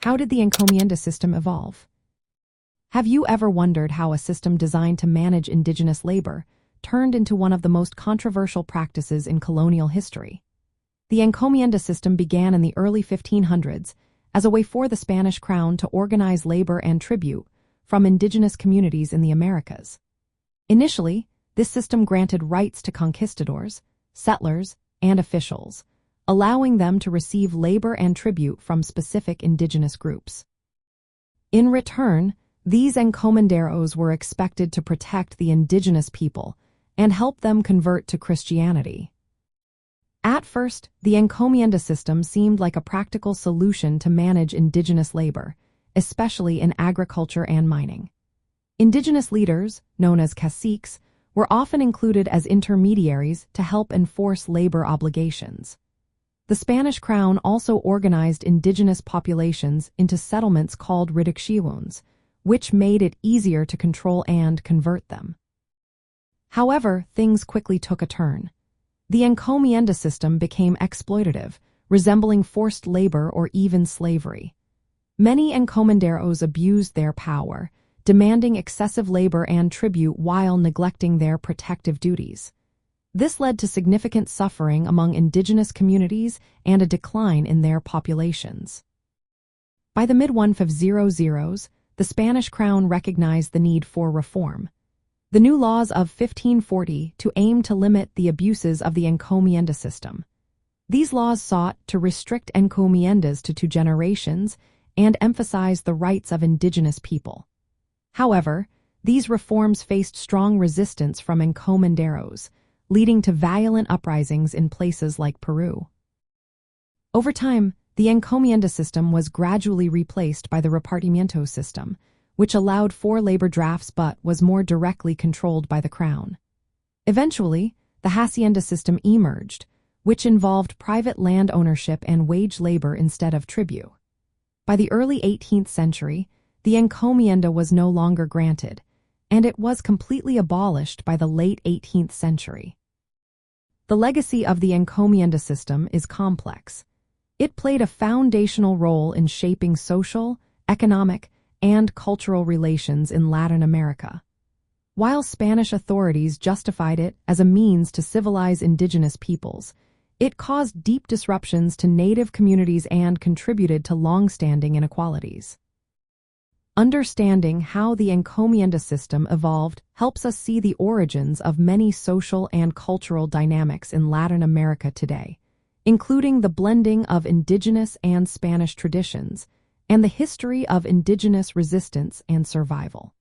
How did the encomienda system evolve? Have you ever wondered how a system designed to manage indigenous labor turned into one of the most controversial practices in colonial history? The encomienda system began in the early 1500s as a way for the Spanish crown to organize labor and tribute from indigenous communities in the Americas. Initially, this system granted rights to conquistadors, settlers, and officials, allowing them to receive labor and tribute from specific indigenous groups. In return, these encomenderos were expected to protect the indigenous people and help them convert to Christianity. At first, the encomienda system seemed like a practical solution to manage indigenous labor, especially in agriculture and mining. Indigenous leaders, known as caciques, were often included as intermediaries to help enforce labor obligations. The Spanish crown also organized indigenous populations into settlements called reducciones, which made it easier to control and convert them. However, things quickly took a turn. The encomienda system became exploitative, resembling forced labor or even slavery. Many encomenderos abused their power, demanding excessive labor and tribute while neglecting their protective duties. This led to significant suffering among indigenous communities and a decline in their populations. By the mid-1500s, the Spanish crown recognized the need for reform. The new laws of 1540 aimed to limit the abuses of the encomienda system. These laws sought to restrict encomiendas to 2 generations and emphasize the rights of indigenous people. However, these reforms faced strong resistance from encomenderos, leading to violent uprisings in places like Peru. Over time, the encomienda system was gradually replaced by the Repartimiento system, which allowed for labor drafts but was more directly controlled by the crown. Eventually, the Hacienda system emerged, which involved private land ownership and wage labor instead of tribute. By the early 18th century, the encomienda was no longer granted, and it was completely abolished by the late 18th century. The legacy of the encomienda system is complex. It played a foundational role in shaping social, economic, and cultural relations in Latin America. While Spanish authorities justified it as a means to civilize indigenous peoples, it caused deep disruptions to native communities and contributed to long-standing inequalities. Understanding how the encomienda system evolved helps us see the origins of many social and cultural dynamics in Latin America today, including the blending of indigenous and Spanish traditions and the history of indigenous resistance and survival.